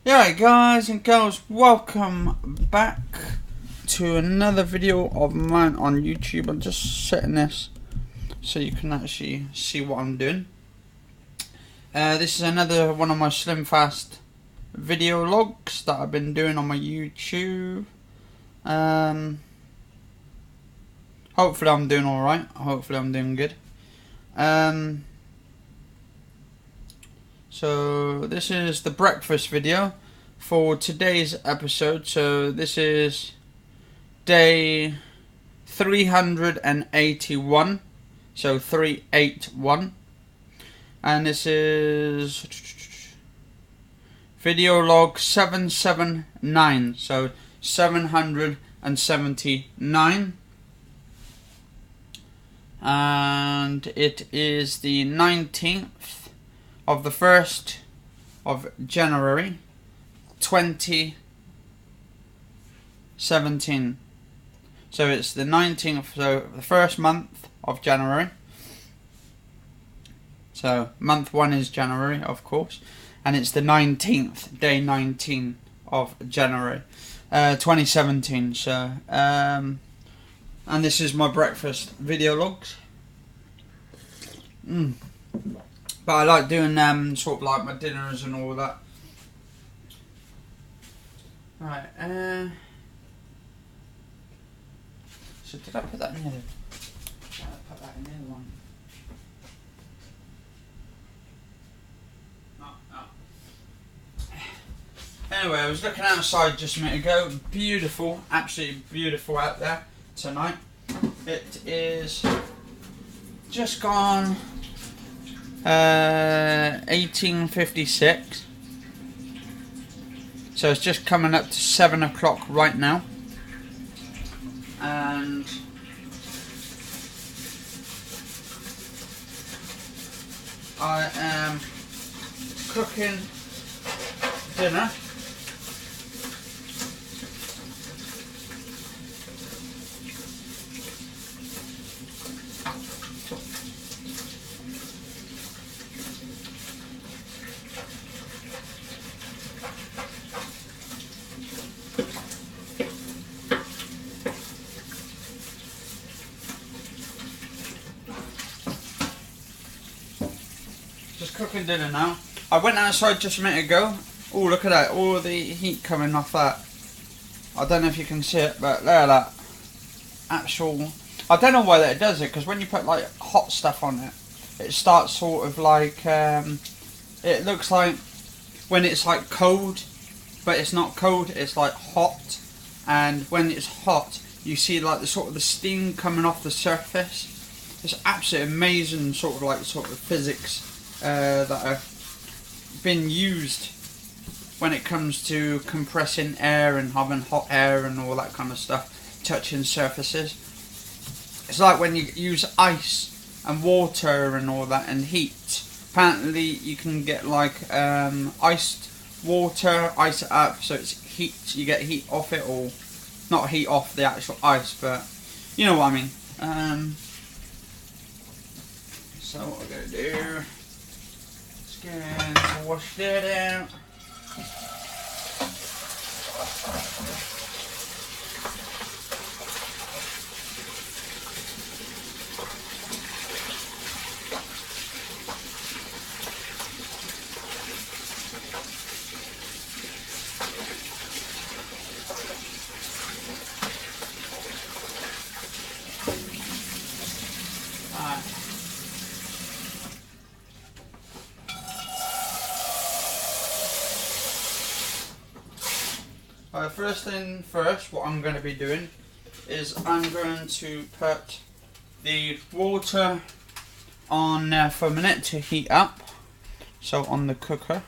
Yeah, guys and girls, welcome back to another video of mine on YouTube. I'm just setting this so you can actually see what I'm doing. This is another one of my Slimfast video logs that I've been doing on my YouTube. Hopefully I'm doing alright. Hopefully I'm doing good. So this is the breakfast video for today's episode. So this is day 381. So 381. And this is video log 779. So 779. And it is the 19th of the 1st of January 2017. So it's the 19th, so the first month of January. So month 1 is January, of course, and it's the 19th, day 19 of January 2017. So and this is my breakfast video logs. But I like doing sort of like my dinners and all that. Right, so did I put that in the other? I put that in the other one. No. Anyway, I was looking outside just a minute ago. Beautiful, absolutely beautiful out there tonight. It is just gone 18:56. So it's just coming up to 7 o'clock right now, and I am cooking dinner. Just cooking dinner now. I went outside just a minute ago. Oh, look at that. All the heat coming off that. I don't know if you can see it, but there, that actual... I don't know why that does it, because when you put like hot stuff on it, it starts sort of like... it looks like when it's like cold, but it's not cold, it's like hot. And when it's hot, you see like the sort of the steam coming off the surface. It's absolutely amazing sort of physics that have been used when it comes to compressing air and having hot air and all that kind of stuff touching surfaces. It's like when you use ice and water and all that and heat. Apparently you can get like iced water, ice it up so it's heat, you get heat off it, or not heat off the actual ice, but you know what I mean. So what we're going to do, just going to wash that out. First thing first, what I'm going to be doing is I'm going to put the water on for a minute to heat up. So on the cooker.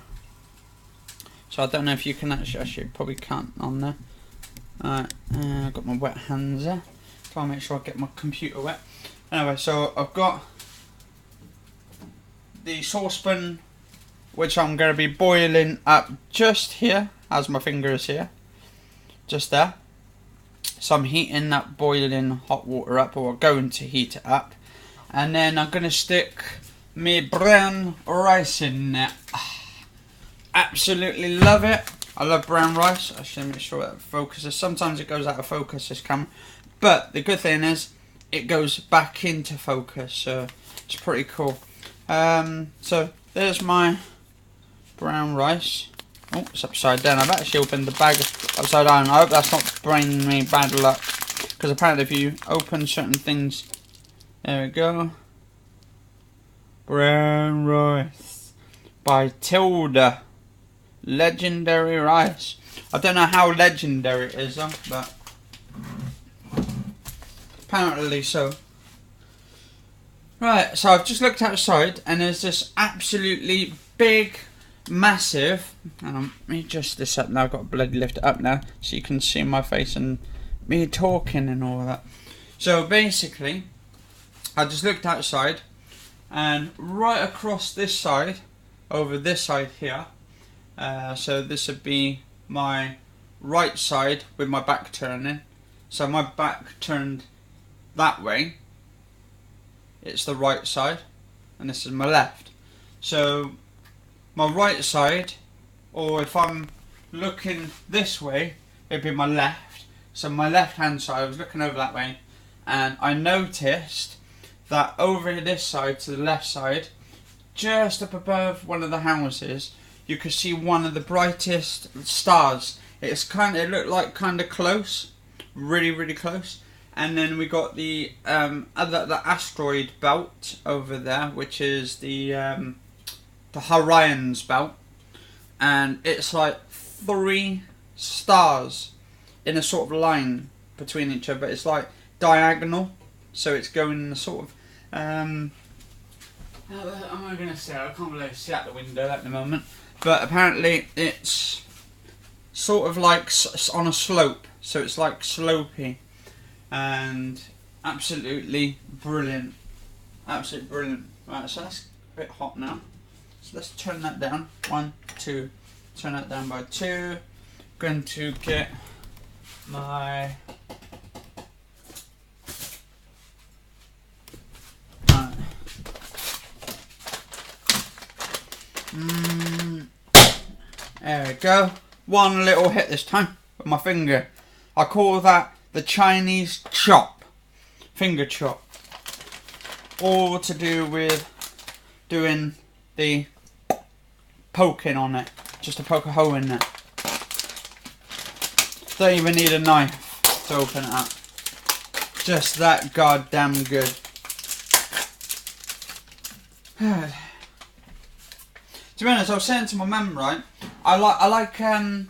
So I don't know if you can actually probably can't on there. Alright, I've got my wet hands there. Try and make sure I get my computer wet. Anyway, so I've got the saucepan, which I'm going to be boiling up just here, as my finger is here. Just there. So I'm heating that boiling hot water up, or going to heat it up. And then I'm going to stick my brown rice in there. absolutely love it. I love brown rice. I should make sure that it focuses. Sometimes it goes out of focus, this camera. But the good thing is, it goes back into focus. So it's pretty cool. So there's my brown rice. Oh, it's upside down. I've actually opened the bag upside down. I hope that's not bringing me bad luck. Because apparently if you open certain things... There we go. Brown rice. By Tilda. Legendary rice. I don't know how legendary it is though, but... apparently so. Right, so I've just looked outside and there's this absolutely big, massive... let me adjust this up now. I've got to bloody lift it up now so you can see my face and me talking and all that. So basically, I just looked outside and right across this side, over this side here, so this would be my right side with my back turning. So my back turned that way, it's the right side, and this is my left. So my right side, or if I'm looking this way, it'd be my left. So my left hand side, I was looking over that way, and I noticed that over this side to the left side, just up above one of the houses, you could see one of the brightest stars. It looked like kind of close, really close. And then we got the asteroid belt over there, which is the Orion's belt, and it's like 3 stars in a sort of line between each other. But it's like diagonal, so it's going in a sort of how am I going to say? I can't really see out the window at the moment. But apparently it's sort of like on a slope, so it's like slopey. And absolutely brilliant. Absolutely brilliant. Right, so that's a bit hot now. So let's turn that down. 1, 2. Turn that down by 2. Going to get my... Right. There we go. One little hit this time with my finger. I call that the Chinese chop, finger chop, all to do with doing the poking on it, just to poke a hole in it. Don't even need a knife to open it up. Just that goddamn good. To be honest, I was saying to my mum, right, I'm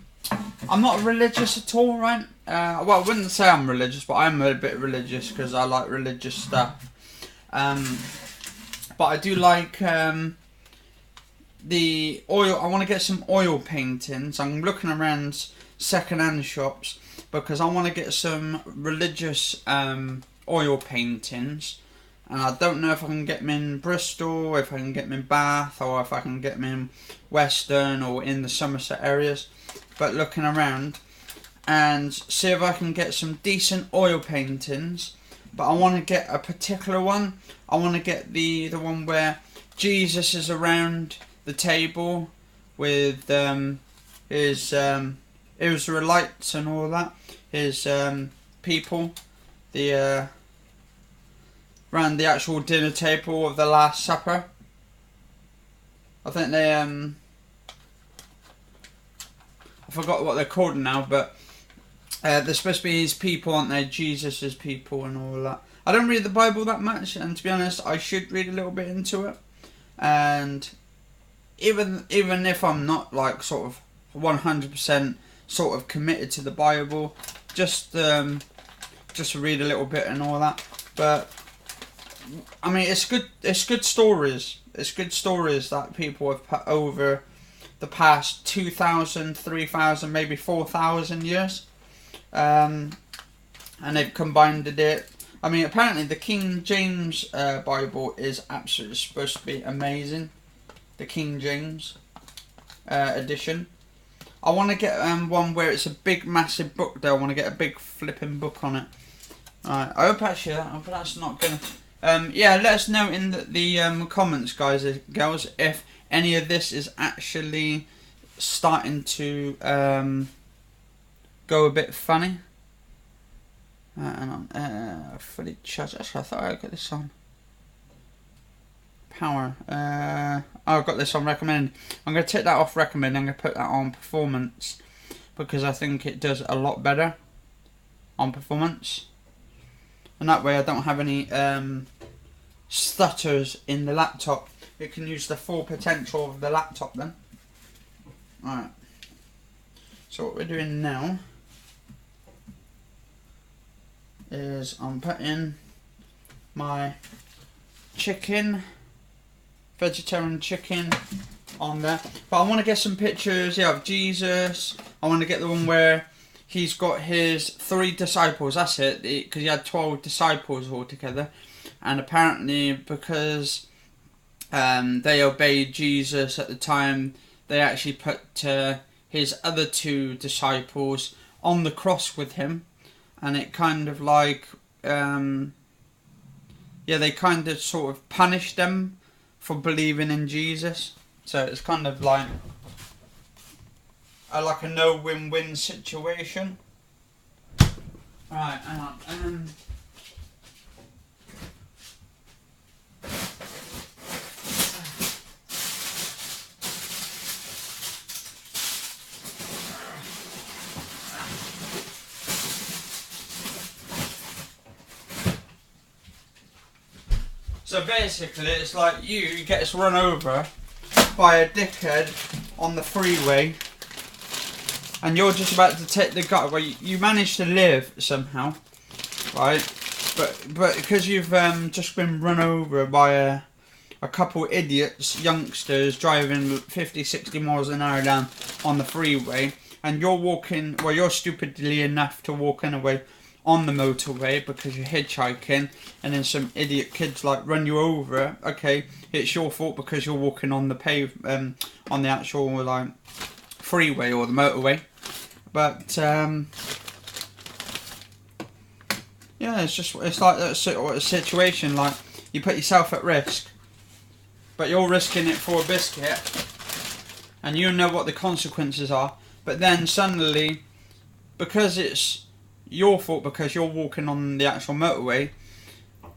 not religious at all, right? Well, I wouldn't say I'm religious, but I'm a bit religious because I like religious stuff. But I do like the oil. I want to get some oil paintings. I'm looking around second-hand shops because I want to get some religious oil paintings. And I don't know if I can get them in Bristol, if I can get them in Bath, or if I can get them in Western or in the Somerset areas. But looking around and see if I can get some decent oil paintings. But I want to get a particular one. I want to get the one where Jesus is around the table with his Israelites and all that, his people, around the actual dinner table of the Last Supper. I think they I forgot what they're called now, but they're supposed to be his people, aren't they? Jesus' people and all that. I don't read the Bible that much, and to be honest, I should read a little bit into it. And even if I'm not like sort of 100% sort of committed to the Bible, just read a little bit and all that. But I mean, it's good stories. It's good stories that people have put over the past 2,000, 3,000, maybe 4,000 years. And they've combined it. I mean, apparently the King James Bible is absolutely supposed to be amazing. The King James edition. I want to get one where it's a big, massive book though. I want to get a big flipping book on it. Alright, I hope actually that's not going to... yeah, let us know in the comments, guys and girls, if any of this is actually starting to go a bit funny. And I'm fully charged. Actually, I thought I got this on power. I've got this on recommend. I'm going to take that off recommend. I'm going to put that on performance because I think it does a lot better on performance, and that way I don't have any stutters in the laptop. It can use the full potential of the laptop then. Alright, so what we're doing now is I'm putting my chicken, vegetarian chicken, on there. But I want to get some pictures, yeah, of Jesus. I want to get the one where he's got his 3 disciples, that's it, because he had 12 disciples altogether. And apparently because they obeyed Jesus at the time, they actually put his other 2 disciples on the cross with him. And it kind of like, yeah, they kind of sort of punished them for believing in Jesus. So it's kind of like a no-win-win situation. Right, hang on. So basically, it's like you gets run over by a dickhead on the freeway, and you're just about to take the guy. Well, you managed to live somehow, right? But because you've just been run over by a couple idiots, youngsters driving 50, 60 miles an hour down on the freeway, and you're walking. Well, you're stupidly enough to walk anyway on the motorway because you're hitchhiking, and then some idiot kids like run you over. Okay, it's your fault because you're walking on the on the actual like freeway or the motorway. But yeah, it's like that sort of situation. Like you put yourself at risk, but you're risking it for a biscuit, and you know what the consequences are. But then suddenly, because it's your fault because you're walking on the actual motorway,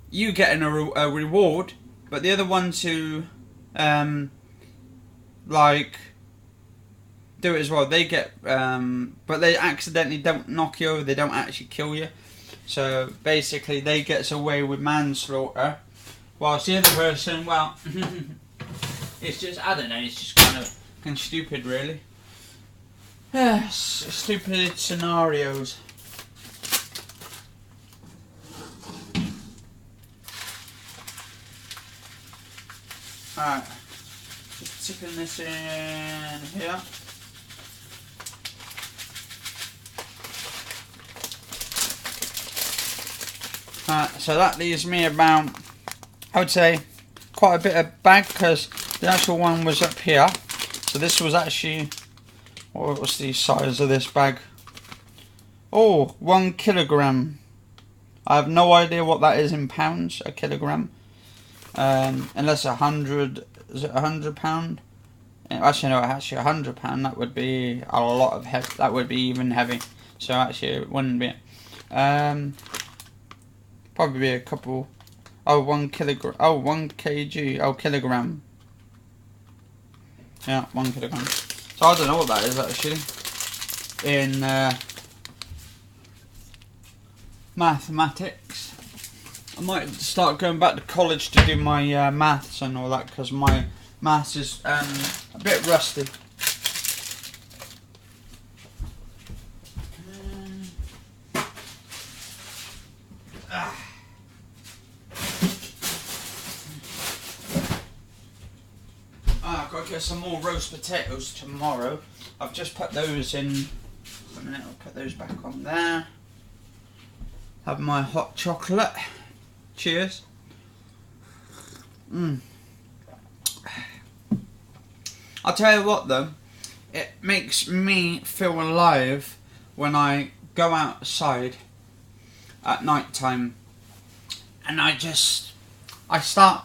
you getting a reward, but the other ones who like do it as well, they get but they accidentally don't knock you over, they don't actually kill you. So basically they gets away with manslaughter, whilst the other person, well, it's just, I don't know, it's just kind of stupid really. Yes, stupid scenarios. Alright, just tipping this in here. So that leaves me about, I would say, quite a bit of bag, because the actual one was up here. So this was actually, what was the size of this bag? Oh, 1 kilogram. I have no idea what that is in pounds, a kilogram. Unless 100, is it £100? Actually no, actually £100, that would be a lot of heavy, that would be even heavy. So actually it wouldn't be. Probably be a couple, 1 kilogram, 1 kg, kilogram. Yeah, 1 kilogram. So I don't know what that is actually, in mathematics. I might start going back to college to do my maths and all that, because my maths is a bit rusty. I've got to get some more roast potatoes tomorrow. I've just put those in. A minute, I'll put those back on there. Have my hot chocolate. Cheers. I'll tell you what though, it makes me feel alive when I go outside at night time, and I start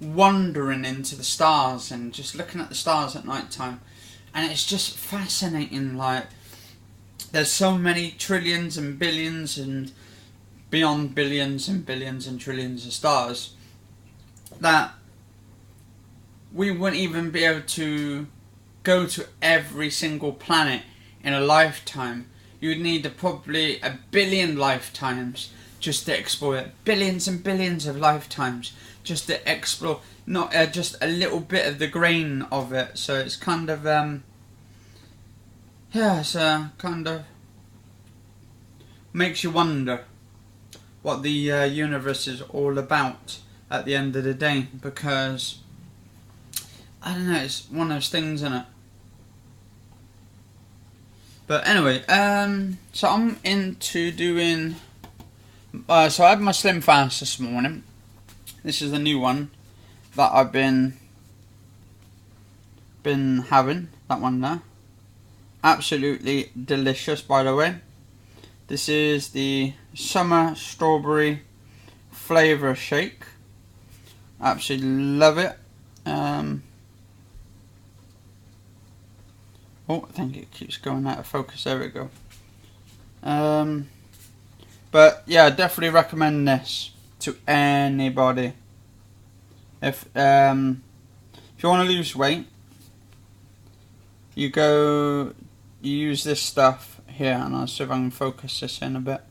wandering into the stars and just looking at the stars at night time, and it's just fascinating. Like, there's so many trillions and billions and beyond billions and billions and trillions of stars that we wouldn't even be able to go to every single planet in a lifetime. You'd need probably 1 billion lifetimes just to explore it. Billions and billions of lifetimes just to explore not just a little bit of the grain of it. So it's kind of yeah, it's kind of makes you wonder what the universe is all about at the end of the day, because I don't know, it's one of those things, isn't it? But anyway, so I'm into doing, so I had my Slimfast this morning. This is the new one that I've been having, that one there. Absolutely delicious, by the way. This is the summer strawberry flavour shake. Absolutely love it. Oh, I think it keeps going out of focus. There we go. But yeah, I definitely recommend this to anybody. If you want to lose weight, you use this stuff here, and I'll see if I can focus this in a bit.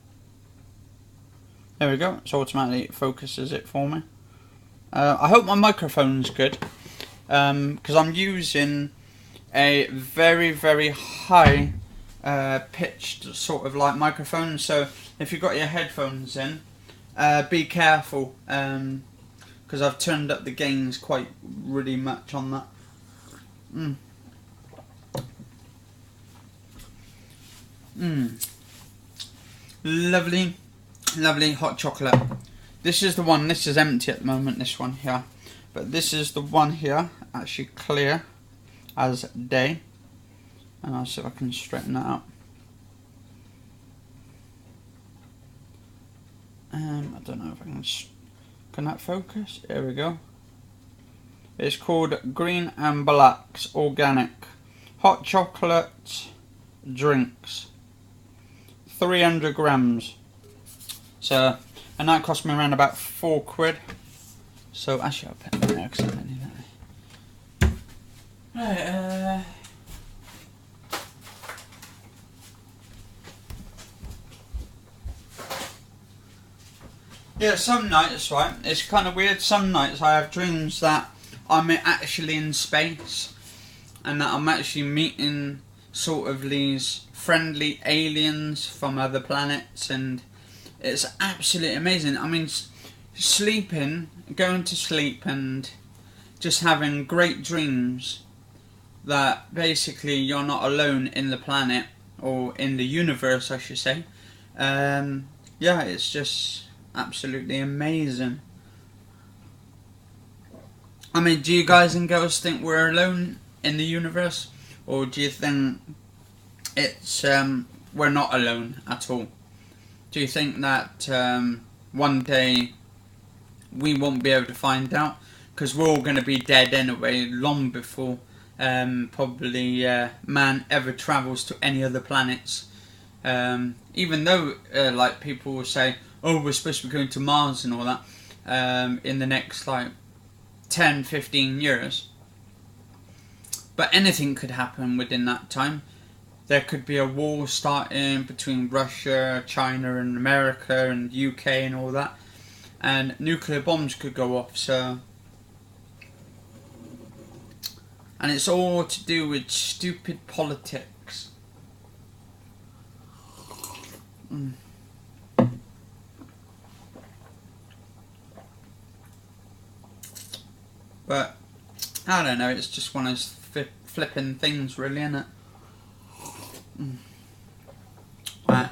There we go. It's automatically focuses it for me. I hope my microphone's good, because I'm using a very, very high pitched sort of like microphone. So if you've got your headphones in, be careful, because I've turned up the gains quite really much on that. Lovely, lovely hot chocolate. This is the one, this is empty at the moment, this one here. But this is the one here, actually clear as day. And I'll see if I can straighten that out. I don't know if I can that focus? There we go. It's called Green and Black's Organic Hot Chocolate Drinks. 300 grams. So, and that cost me around about £4. So actually I'll put that there because I don't need that. Right, yeah, some nights, right, it's kind of weird. Some nights I have dreams that I'm actually in space and that I'm actually meeting sort of these friendly aliens from other planets, and it's absolutely amazing. I mean, sleeping, going to sleep and just having great dreams that basically you're not alone in the planet, or in the universe I should say. Yeah, it's just absolutely amazing. I mean, do you guys and girls think we're alone in the universe, or do you think it's we're not alone at all? Do you think that one day we won't be able to find out, because we're all going to be dead anyway, long before probably man ever travels to any other planets? Even though like people will say, oh, we're supposed to be going to Mars and all that in the next like 10-15 years, but anything could happen within that time. There could be a war starting between Russia, China and America and UK and all that, and nuclear bombs could go off. So, and it's all to do with stupid politics. But I don't know, it's just one of those flipping things really, isn't it? Right.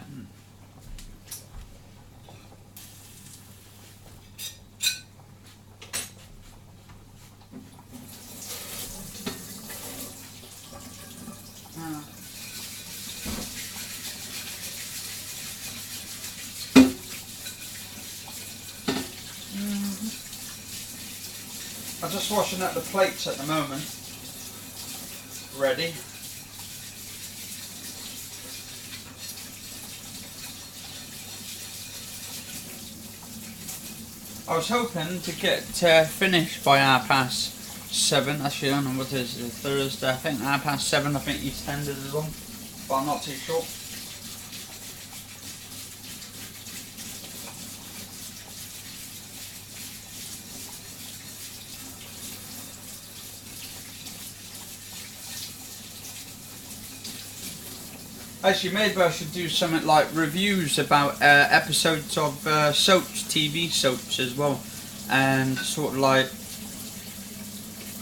I'm just washing up the plates at the moment. Ready. I was hoping to get finished by 7:30. Actually, I don't know what it is. It's Thursday. I think 7:30. I think EastEnders is on, but I'm not too sure. Actually, maybe I should do something like reviews about episodes of soaps, TV soaps as well, and sort of like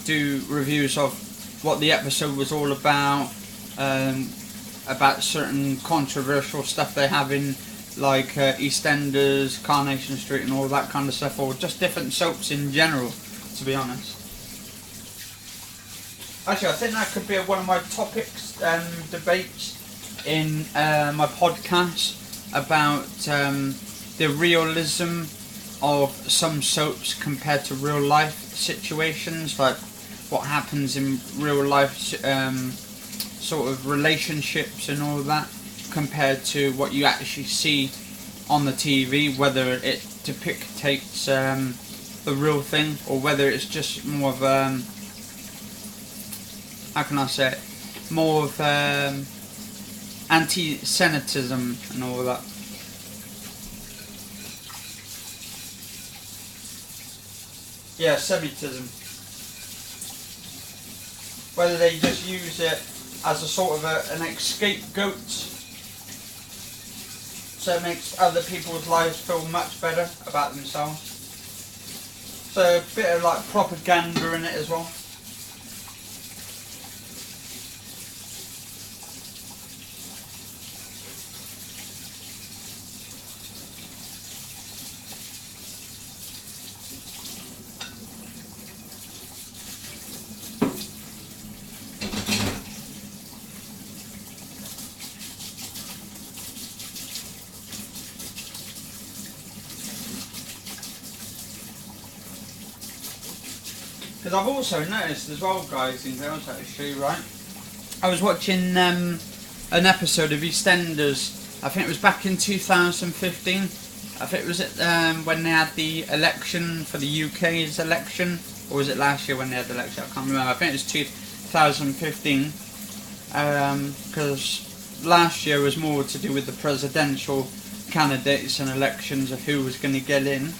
do reviews of what the episode was all about certain controversial stuff they have in like EastEnders, Coronation Street and all that kind of stuff, or just different soaps in general, to be honest. Actually, I think that could be one of my topics, debates in my podcast about the realism of some soaps compared to real life situations, like what happens in real life sort of relationships and all that, compared to what you actually see on the TV, whether it depicts the real thing or whether it's just more of how can I say it, more of anti-Semitism and all that. Yeah, Semitism. Whether they just use it as a sort of an scapegoat, so it makes other people's lives feel much better about themselves. So a bit of like propaganda in it as well. Because I've also noticed as well, guys and girls, actually, right? I was watching an episode of EastEnders. I think it was back in 2015. I think it was when they had the election for the UK's election, or was it last year when they had the election? I can't remember. I think it was 2015. Because last year was more to do with the presidential candidates and elections of who was going to get in.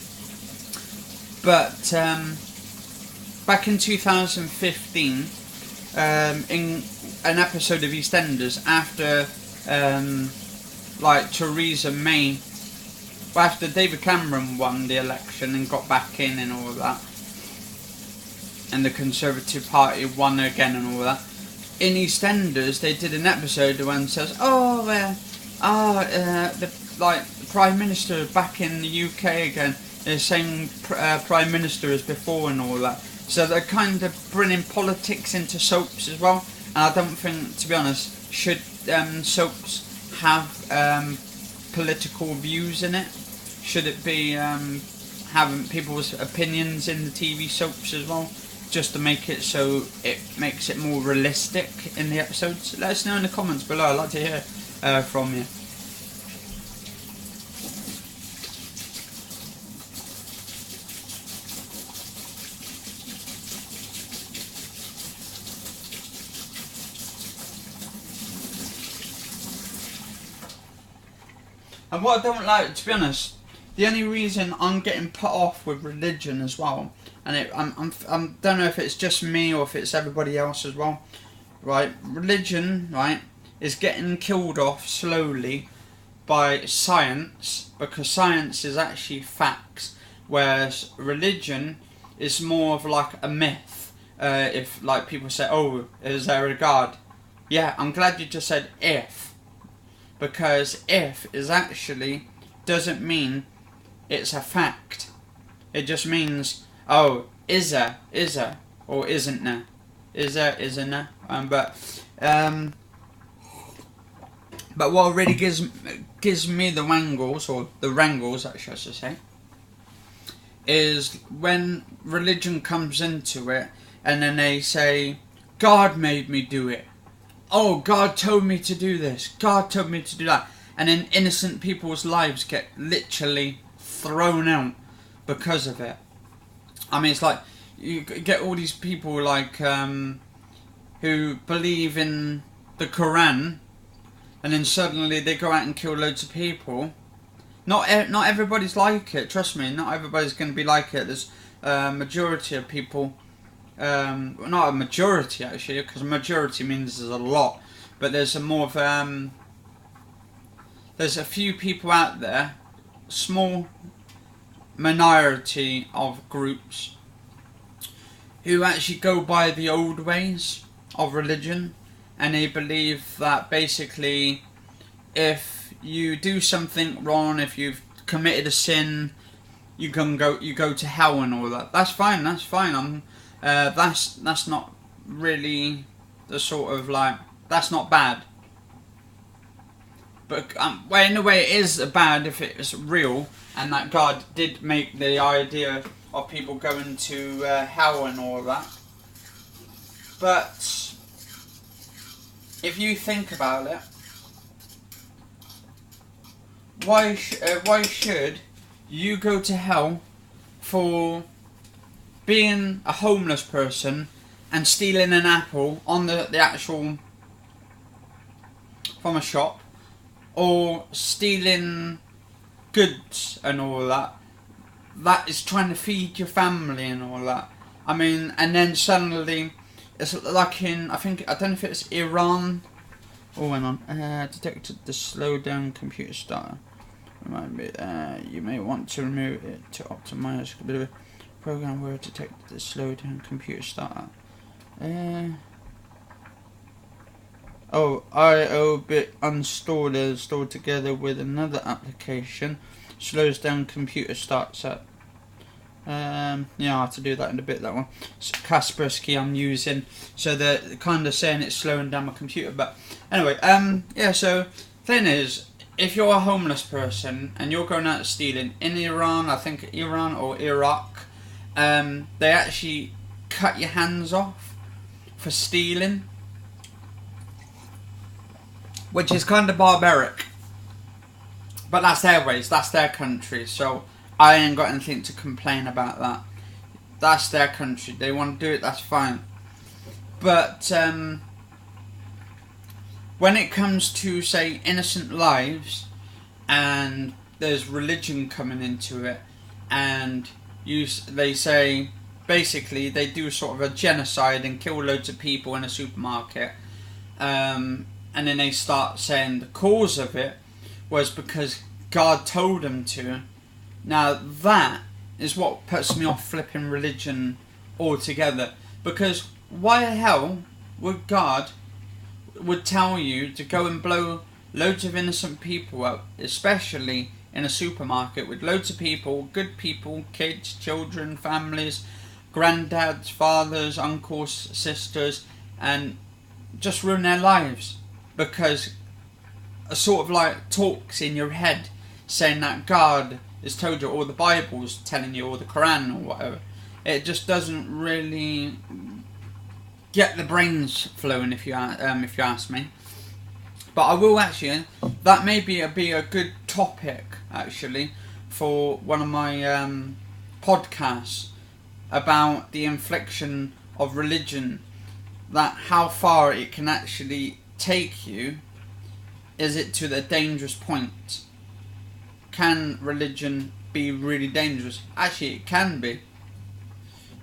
But back in 2015, in an episode of EastEnders, after like Theresa May, well, after David Cameron won the election and got back in and all of that, and the Conservative Party won again and all that, in EastEnders they did an episode where one says, the Prime Minister back in the UK again, the same Prime Minister as before and all that. So they're kind of bringing politics into soaps as well, and I don't think, to be honest, should soaps have political views in it? Should it be having people's opinions in the TV soaps as well, just to make it so it makes it more realistic in the episodes? Let us know in the comments below. I'd like to hear from you. And what I don't like, to be honest, the only reason I'm getting put off with religion as well, and I don't know if it's just me or if it's everybody else as well, right? Religion, right, is getting killed off slowly by science, because science is actually facts, whereas religion is more of like a myth. If like people say, oh, is there a God? Yeah, I'm glad you just said if. Because if is actually doesn't mean it's a fact. It just means, oh, is there, or isn't there? Is there, isn't there? But what really gives me the wrangles, or the wrangles, actually I should say, is when religion comes into it, and then they say, God made me do it. Oh, God told me to do this. God told me to do that. And then innocent people's lives get literally thrown out because of it. I mean, it's like you get all these people like who believe in the Quran, and then suddenly they go out and kill loads of people. Not everybody's like it. Trust me, not everybody's going to be like it. There's a majority of people. Not a majority actually, because a majority means there's a lot. But there's a more of there's a few people out there, small minority of groups, who actually go by the old ways of religion, and they believe that basically if you do something wrong, if you've committed a sin, you go to hell and all that. That's fine. That's fine. That's not really the sort of like, that's not bad. But well, in a way, it is bad if it's real, and that God did make the idea of people going to hell and all that. But if you think about it, why should you go to hell for being a homeless person and stealing an apple on the actual from a shop, or stealing goods and all that? That is trying to feed your family and all that. I mean, and then suddenly it's like in, I don't know if it's Iran. Oh, hang on. Detected the slowdown computer starter. Remind me, you may want to remove it to optimize a bit of a program where it detected the slowdown computer starter. IO-bit unstored stored together with another application slows down computer start set. Yeah, I'll have to do that in a bit, that one. It's Kaspersky I'm using, so they're kind of saying it's slowing down my computer. But anyway, yeah, so thing is, if you're a homeless person and you're going out stealing in Iran, I think Iran or Iraq, they actually cut your hands off for stealing, which is kind of barbaric. But that's their ways, that's their country, so I ain't got anything to complain about that. That's their country, they want to do it, that's fine. But when it comes to, say, innocent lives, and there's religion coming into it, and they say, basically, they do sort of a genocide and kill loads of people in a supermarket, and then they start saying the cause of it was because God told them to. Now that is what puts me off flipping religion altogether, because why the hell would God would tell you to go and blow loads of innocent people up, especially in a supermarket with loads of people, good people, kids, children, families, granddads, fathers, uncles, sisters, and just ruin their lives because a sort of like talks in your head saying that God has told you, or the Bible's telling you, or the Quran or whatever. It just doesn't really get the brains flowing, if you ask me. But I will actually, that may be a good topic actually for one of my podcasts about the infliction of religion, that how far it can actually take you. Is it to the dangerous point? Can religion be really dangerous? Actually, it can be.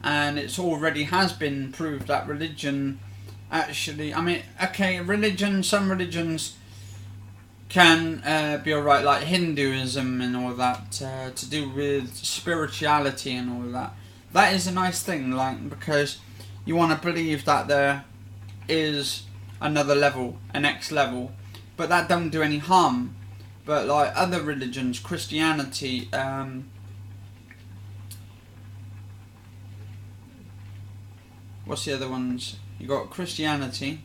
And it's already has been proved that religion actually, I mean, okay, some religions can be alright, like Hinduism and all that, to do with spirituality and all that. That is a nice thing, like, because you want to believe that there is another level, a next level, but that don't do any harm. But like other religions, Christianity, what's the other ones? You got Christianity,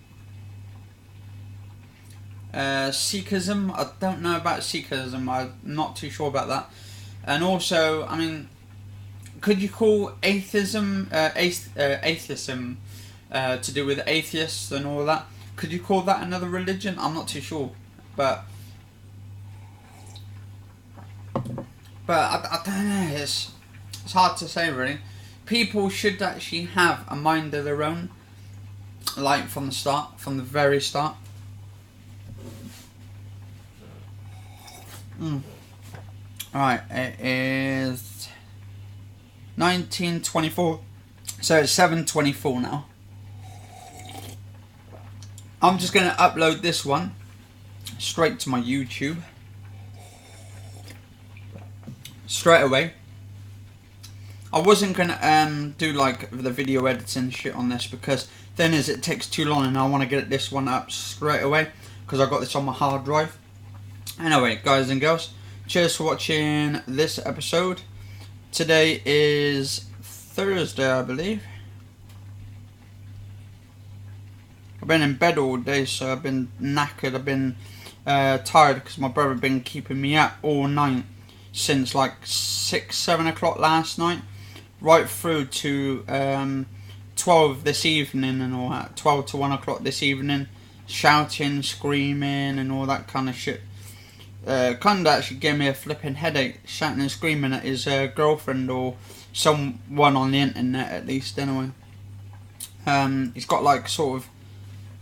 Sikhism. I don't know about Sikhism. I'm not too sure about that. And also, I mean, could you call atheism, atheism, to do with atheists and all that? Could you call that another religion? I'm not too sure, but I don't know. It's hard to say really. People should actually have a mind of their own, like from the start, from the very start. Alright, it is 1924, so it's 7:24 now. I'm just going to upload this one straight to my YouTube straight away. I wasn't going to do like the video editing shit on this, because then it takes too long, and I want to get this one up straight away because I got this on my hard drive. Anyway, guys and girls, cheers for watching this episode. Today is Thursday, I believe. I've been in bed all day, so I've been knackered. I've been tired because my brother been keeping me up all night since like 6-7 o'clock last night, right through to 12 this evening and all that. 12 to 1 o'clock this evening, shouting, screaming, and all that kind of shit. Kind of actually gave me a flipping headache, shouting and screaming at his girlfriend or someone on the internet, at least. Anyway, he's got like sort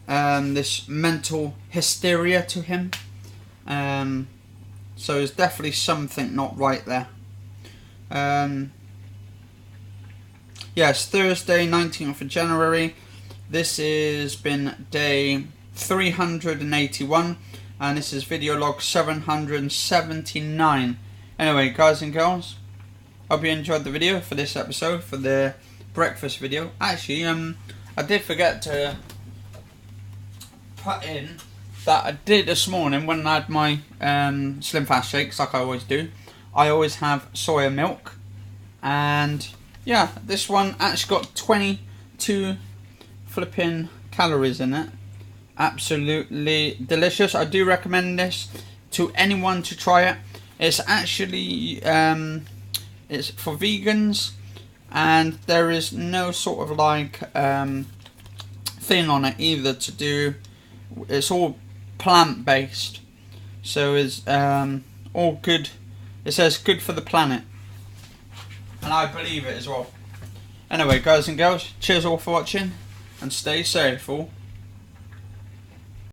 of this mental hysteria to him, so there's definitely something not right there. Yes, Thursday 19th of January. This has been day 381, and this is video log 779. Anyway, guys and girls, hope you enjoyed the video for this episode, for the breakfast video. Actually, I did forget to put in that I did this morning when I had my Slimfast shakes, like I always do. I always have soya milk, and yeah, this one actually got 22 flipping calories in it. Absolutely delicious. I do recommend this to anyone to try it. It's actually it's for vegans, and there is no sort of like thing on it either to do. It's all plant based, so it's all good. It says good for the planet, and I believe it as well. Anyway, guys and girls, cheers all for watching, and stay safe all.